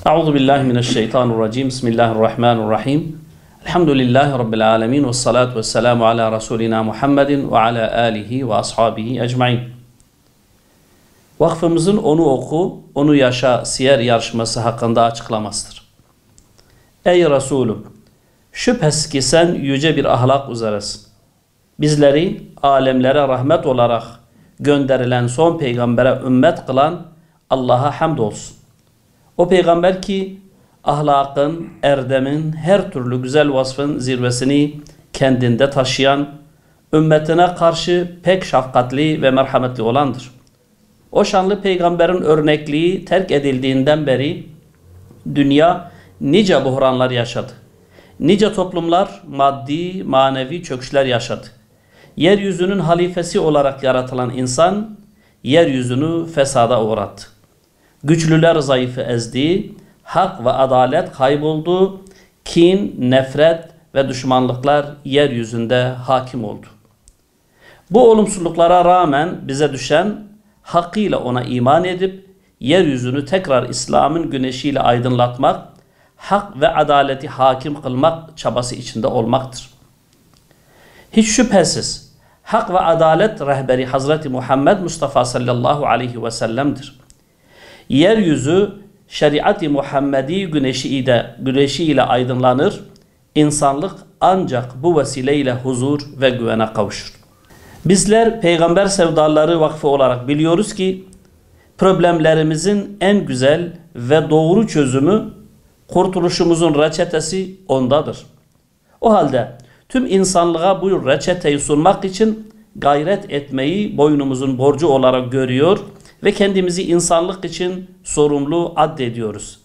Euzu billahi mineşşeytanirracim. Bismillahirrahmanirrahim. Elhamdülillahi rabbil alamin ve salatu vesselamu ala rasulina Muhammedin ve ala alihi ve ashabihi ecmaîn. Vakfımızın Onu Oku, Onu Yaşa siyer yarışması hakkında açıklamasıdır. Ey Resulüm, şüphesiz ki sen yüce bir ahlak üzeresin. Bizleri alemlere rahmet olarak gönderilen son peygambere ümmet kılan Allah'a hamdolsun. O peygamber ki ahlakın, erdemin, her türlü güzel vasfın zirvesini kendinde taşıyan, ümmetine karşı pek şefkatli ve merhametli olandır. O şanlı peygamberin örnekliği terk edildiğinden beri dünya nice buhranlar yaşadı. Nice toplumlar maddi, manevi çöküşler yaşadı. Yeryüzünün halifesi olarak yaratılan insan, yeryüzünü fesada uğrattı. Güçlüler zayıfı ezdi, hak ve adalet kayboldu, kin, nefret ve düşmanlıklar yeryüzünde hakim oldu. Bu olumsuzluklara rağmen bize düşen, hakkıyla ona iman edip, yeryüzünü tekrar İslam'ın güneşiyle aydınlatmak, hak ve adaleti hakim kılmak çabası içinde olmaktır. Hiç şüphesiz, hak ve adalet rehberi Hazreti Muhammed Mustafa sallallahu aleyhi ve sellem'dir. Yeryüzü şeriat-i Muhammedi güneşiyle aydınlanır, insanlık ancak bu vesileyle huzur ve güvene kavuşur. Bizler Peygamber Sevdaları Vakfı olarak biliyoruz ki, problemlerimizin en güzel ve doğru çözümü, kurtuluşumuzun reçetesi ondadır. O halde tüm insanlığa bu reçeteyi sunmak için gayret etmeyi boynumuzun borcu olarak görüyor ve kendimizi insanlık için sorumlu addediyoruz.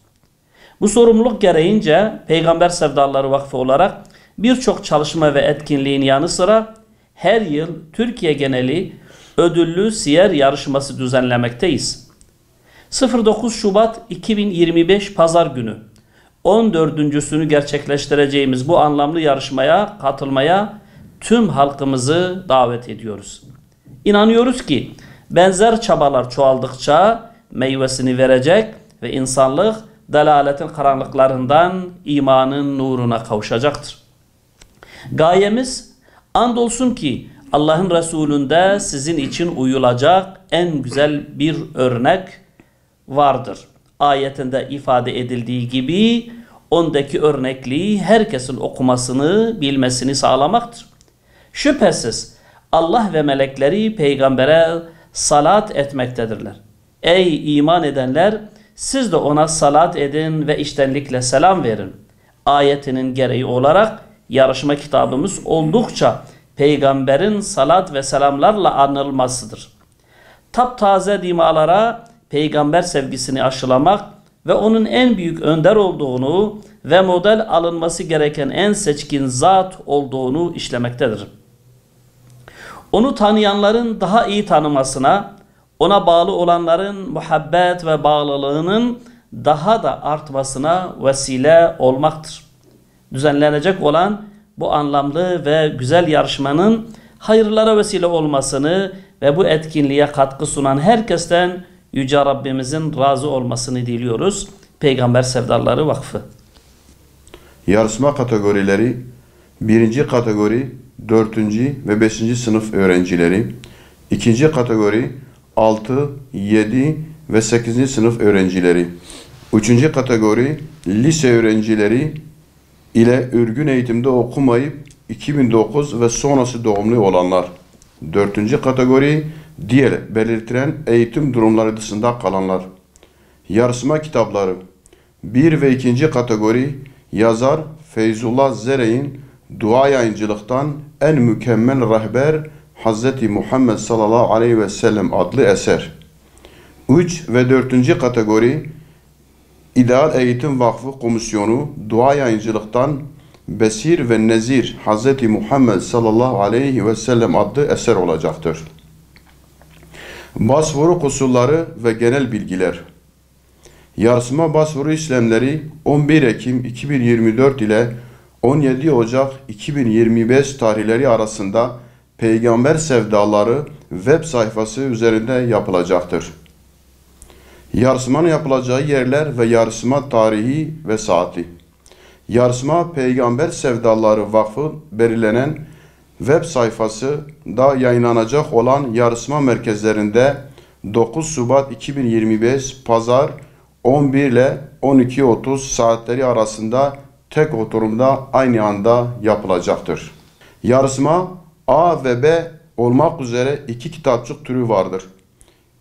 Bu sorumluluk gereğince Peygamber Sevdaları Vakfı olarak birçok çalışma ve etkinliğin yanı sıra her yıl Türkiye geneli ödüllü siyer yarışması düzenlemekteyiz. 09 Şubat 2025 Pazar günü 14.sünü gerçekleştireceğimiz bu anlamlı yarışmaya katılmaya tüm halkımızı davet ediyoruz. İnanıyoruz ki benzer çabalar çoğaldıkça meyvesini verecek ve insanlık delaletin karanlıklarından imanın nuruna kavuşacaktır. Gayemiz andolsun ki Allah'ın Resulü'nde sizin için uyulacak en güzel bir örnek vardır. Ayetinde ifade edildiği gibi ondaki örnekliği herkesin okumasını, bilmesini sağlamaktır. Şüphesiz Allah ve melekleri peygambere salat etmektedirler. Ey iman edenler, siz de ona salat edin ve içtenlikle selam verin. Ayetinin gereği olarak yarışma kitabımız oldukça peygamberin salat ve selamlarla anılmasıdır. Taptaze dimalara peygamber sevgisini aşılamak ve onun en büyük önder olduğunu ve model alınması gereken en seçkin zat olduğunu işlemektedir. Onu tanıyanların daha iyi tanımasına, ona bağlı olanların muhabbet ve bağlılığının daha da artmasına vesile olmaktır. Düzenlenecek olan bu anlamlı ve güzel yarışmanın hayırlara vesile olmasını ve bu etkinliğe katkı sunan herkesten Yüce Rabbimizin razı olmasını diliyoruz. Peygamber Sevdaları Vakfı. Yarışma kategorileri: 1. kategori 4. ve 5. sınıf öğrencileri, 2. kategori 6, 7 ve 8. sınıf öğrencileri, 3. kategori lise öğrencileri ile örgün eğitimde okumayıp 2009 ve sonrası doğumlu olanlar, 4. kategori diğer belirtilen eğitim durumları dışında kalanlar. Yarışma kitapları: 1 ve 2. kategori yazar Feyzullah Zere'in Dua Yayıncılık'tan En Mükemmel Rehber Hz. Muhammed sallallahu aleyhi ve sellem adlı eser. 3 ve 4. kategori İdeal Eğitim Vakfı Komisyonu Dua Yayıncılık'tan Besir ve Nezir Hz. Muhammed sallallahu aleyhi ve sellem adlı eser olacaktır. Başvuru koşulları ve genel bilgiler. Yarışma başvuru işlemleri 11 Ekim 2024 ile 17 Ocak 2025 tarihleri arasında Peygamber Sevdaları web sayfası üzerinde yapılacaktır. Yarışmanın yapılacağı yerler ve yarışma tarihi ve saati. Yarışma Peygamber Sevdaları Vakfı belirlenen web sayfası da yayınlanacak olan yarışma merkezlerinde 9 Şubat 2025 Pazar 11 ile 12:30 saatleri arasında tek oturumda aynı anda yapılacaktır. Yarışma A ve B olmak üzere 2 kitapçık türü vardır.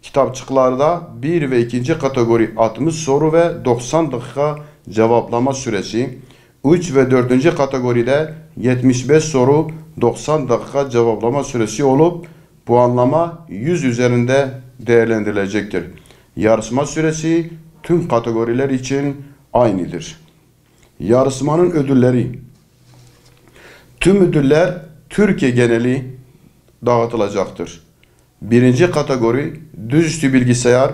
Kitapçıklarda 1 ve 2. kategori 60 soru ve 90 dakika cevaplama süresi, 3 ve 4. kategoride 75 soru 90 dakika cevaplama süresi olup puanlama 100 üzerinde değerlendirilecektir. Yarışma süresi tüm kategoriler için aynıdır. Yarışmanın ödülleri. Tüm ödüller Türkiye geneli dağıtılacaktır. 1. kategori düzüstü bilgisayar,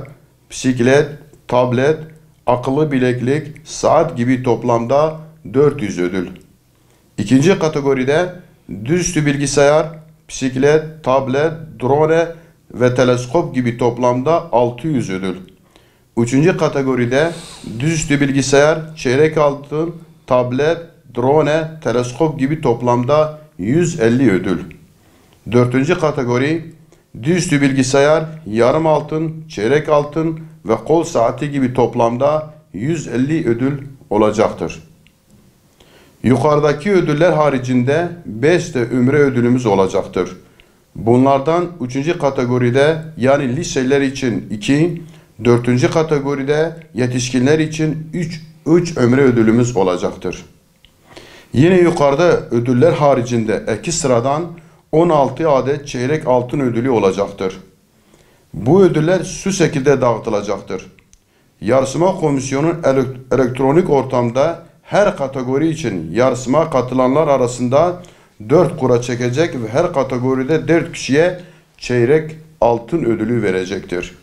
bisiklet, tablet, akıllı bileklik, saat gibi toplamda 400 ödül. 2. kategoride düzüstü bilgisayar, bisiklet, tablet, drone ve teleskop gibi toplamda 600 ödül. 3. kategoride düzüstü bilgisayar, çeyrek altın, tablet, drone, teleskop gibi toplamda 150 ödül. 4. kategori düzüstü bilgisayar, yarım altın, çeyrek altın ve kol saati gibi toplamda 150 ödül olacaktır. Yukarıdaki ödüller haricinde 5 de ümre ödülümüz olacaktır. Bunlardan 3. kategoride yani liseler için 2, 4. kategoride yetişkinler için 3 ömre ödülümüz olacaktır. Yine yukarıda ödüller haricinde ek sıradan 16 adet çeyrek altın ödülü olacaktır. Bu ödüller şu şekilde dağıtılacaktır. Yarışma komisyonu elektronik ortamda her kategori için yarışma katılanlar arasında 4 kura çekecek ve her kategoride 4 kişiye çeyrek altın ödülü verecektir.